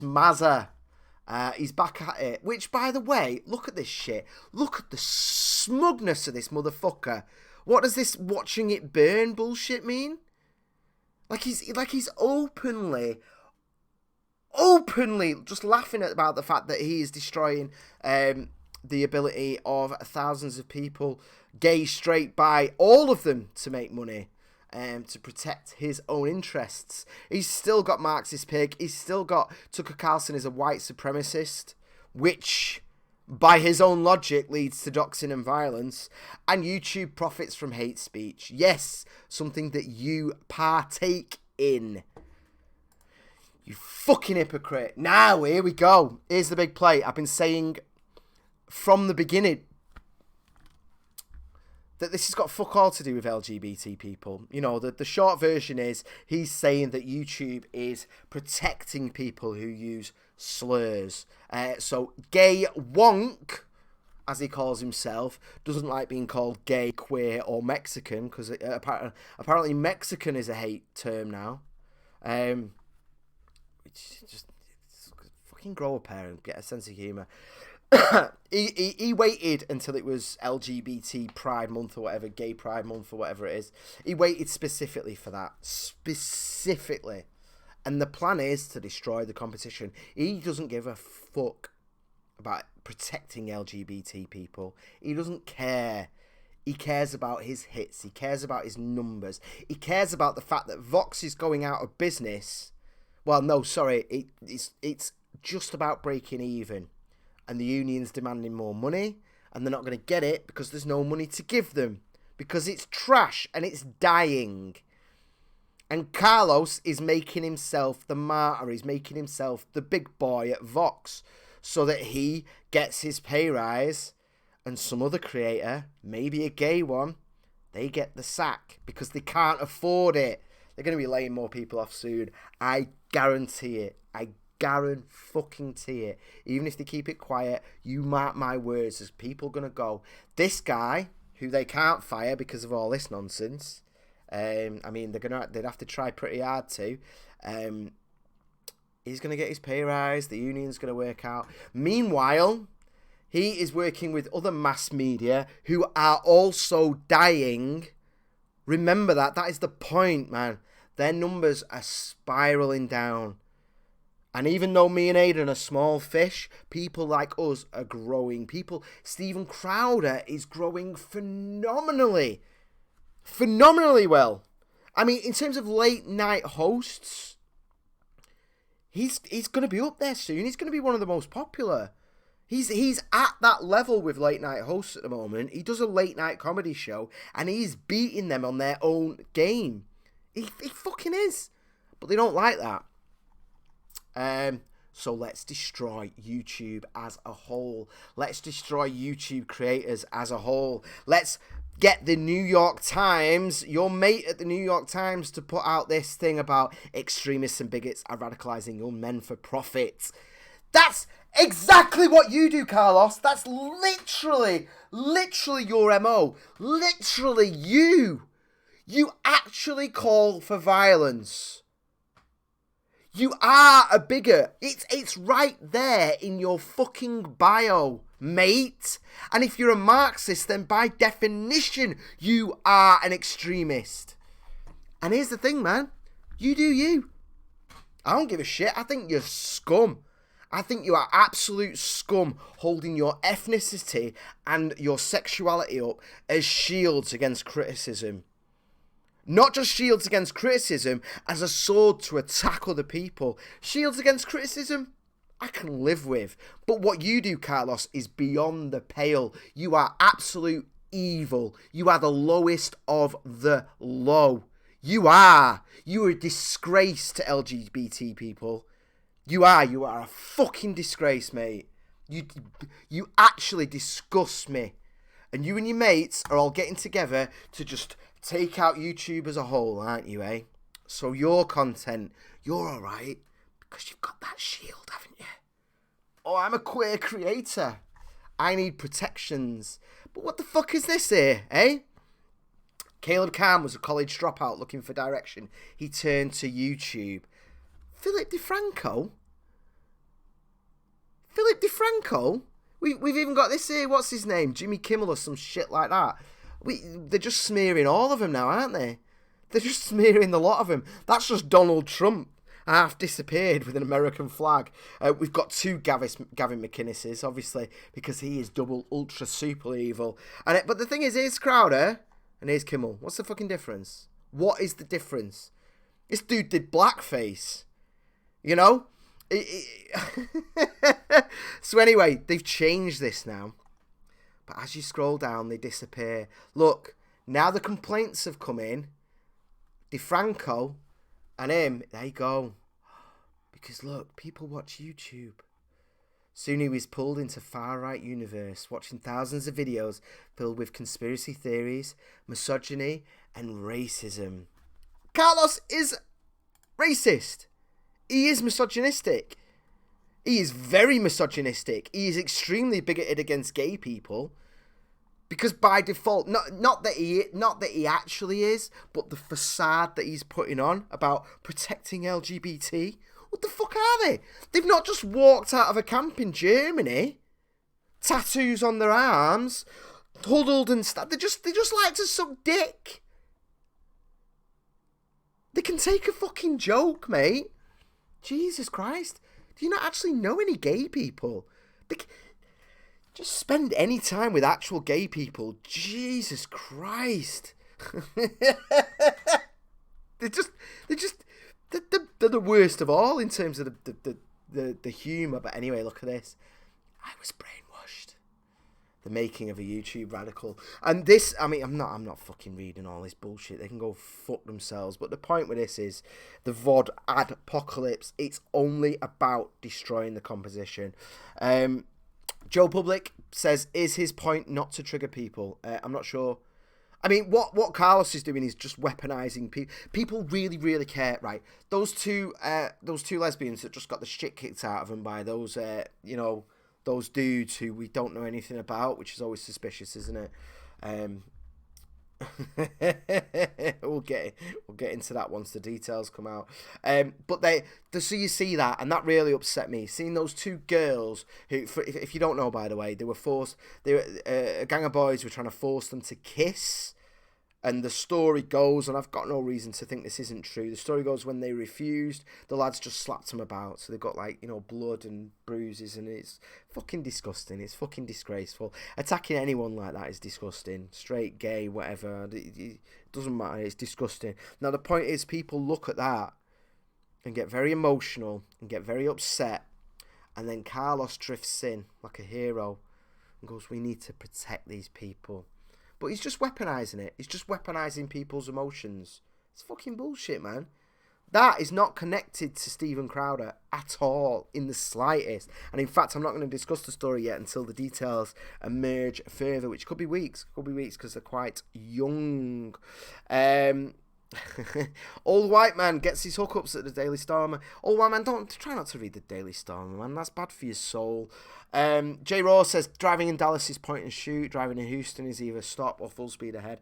Maza. He's back at it. Which, by the way, look at this shit. Look at the smugness of this motherfucker. What does this watching it burn bullshit mean? Like he's openly just laughing about the fact that he is destroying the ability of thousands of people, gay, straight, bi, all of them, to make money. To protect his own interests. He's still got Marxist pig. He's still got Tucker Carlson as a white supremacist, which, by his own logic, leads to doxing and violence. And YouTube profits from hate speech. Yes, something that you partake in. You fucking hypocrite. Now, here we go. Here's the big play. I've been saying from the beginning that this has got fuck all to do with LGBT people. You know, the short version is he's saying that YouTube is protecting people who use slurs. So gay wonk, as he calls himself, doesn't like being called gay, queer, or Mexican, because apparently Mexican is a hate term now. Just fucking grow a pair and get a sense of humour. he waited until it was LGBT Pride Month or whatever, Gay Pride Month or whatever it is. He waited specifically for that. Specifically. And the plan is to destroy the competition. He doesn't give a fuck about protecting LGBT people. He doesn't care. He cares about his hits. He cares about his numbers. He cares about the fact that Vox is going out of business. Well, no, sorry. It's just about breaking even. And the union's demanding more money, and they're not going to get it because there's no money to give them, because it's trash and it's dying. And Carlos is making himself the martyr. He's making himself the big boy at Vox so that he gets his pay rise, and some other creator, maybe a gay one, they get the sack because they can't afford it. They're going to be laying more people off soon. I guarantee it. I guarantee it. Even if they keep it quiet, you mark my words, there's people going to go. This guy, who they can't fire because of all this nonsense, I mean, they'd have to try pretty hard to. He's going to get his pay rise. The union's going to work out. Meanwhile, he is working with other mass media who are also dying. Remember that. That is the point, man. Their numbers are spiraling down. And even though me and Aidan are small fish, people like us are growing. Stephen Crowder is growing phenomenally well. I mean, in terms of late night hosts, he's going to be up there soon. He's going to be one of the most popular. He's at that level with late night hosts at the moment. He does a late night comedy show, and he's beating them on their own game. He fucking is. But they don't like that. So let's destroy YouTube as a whole. Let's destroy YouTube creators as a whole. Let's get the New York Times, your mate at the New York Times, to put out this thing about extremists and bigots are radicalizing young men for profit. That's exactly what you do, Carlos. That's literally your MO. Literally you. You actually call for violence. You are a bigot. It's right there in your fucking bio, mate. And if you're a Marxist, then by definition, you are an extremist. And here's the thing, man. You do you. I don't give a shit. I think you're scum. I think you are absolute scum, holding your ethnicity and your sexuality up as shields against criticism. Not just shields against criticism as a sword to attack other people. Shields against criticism, I can live with. But what you do, Carlos, is beyond the pale. You are absolute evil. You are the lowest of the low. You are a disgrace to LGBT people. You are a fucking disgrace, mate. You actually disgust me. And you and your mates are all getting together to just take out YouTube as a whole, aren't you, eh? So your content, you're alright, because you've got that shield, haven't you? Oh, I'm a queer creator. I need protections. But what the fuck is this here, eh? Caleb Calm was a college dropout looking for direction. He turned to YouTube. Phillip DeFranco? DeFranco. We've even got this here. What's his name? Jimmy Kimmel or some shit like that. They're just smearing all of them now, aren't they? They're just smearing the lot of them. That's just Donald Trump half disappeared with an American flag. We've got two Gavin McInneses, obviously, because he is double ultra super evil. But the thing is, here's Crowder and here's Kimmel. What's the fucking difference? What is the difference? This dude did blackface. You know? So anyway, they've changed this now. But as you scroll down, they disappear. Look, now the complaints have come in. DeFranco and him, they go. Because look, people watch YouTube. Soon he was pulled into far-right universe, watching thousands of videos filled with conspiracy theories, misogyny, and racism. Carlos is racist. He is misogynistic. He is very misogynistic. He is extremely bigoted against gay people. Because by default, not that he actually is, but the facade that he's putting on about protecting LGBT. What the fuck are they? They've not just walked out of a camp in Germany, tattoos on their arms, huddled and stuff. They just like to suck dick. They can take a fucking joke, mate. Jesus Christ. Do you not actually know any gay people? Just spend any time with actual gay people. Jesus Christ. They're the worst of all in terms of the humour. But anyway, look at this. I was brainwashed. The making of a YouTube radical. And this, I mean, I'm not fucking reading all this bullshit. They can go fuck themselves. But the point with this is the VOD Adpocalypse. It's only about destroying the composition. Joe Public says, is his point not to trigger people? I'm not sure. I mean, what Carlos is doing is just weaponizing people. People really, really care, right? Those two lesbians that just got the shit kicked out of them by those, those dudes who we don't know anything about, which is always suspicious, isn't it? We'll get into that once the details come out. So you see that, and that really upset me. Seeing those two girls who, if you don't know, by the way, they were a gang of boys were trying to force them to kiss. And the story goes, and I've got no reason to think this isn't true. The story goes, when they refused, the lads just slapped them about. So they've got, blood and bruises, and it's fucking disgusting. It's fucking disgraceful. Attacking anyone like that is disgusting. Straight, gay, whatever. It doesn't matter. It's disgusting. Now, the point is, people look at that and get very emotional and get very upset. And then Carlos drifts in like a hero and goes, we need to protect these people. But he's just weaponizing it. He's just weaponizing people's emotions. It's fucking bullshit, man. That is not connected to Steven Crowder at all, in the slightest. And in fact, I'm not going to discuss the story yet until the details emerge further, which could be weeks. Could be weeks because they're quite young. Old white man gets his hookups at the Daily Stormer. Old white man, try not to read the Daily Stormer, man. That's bad for your soul. J. Raw says driving in Dallas is point and shoot. Driving in Houston is either stop or full speed ahead.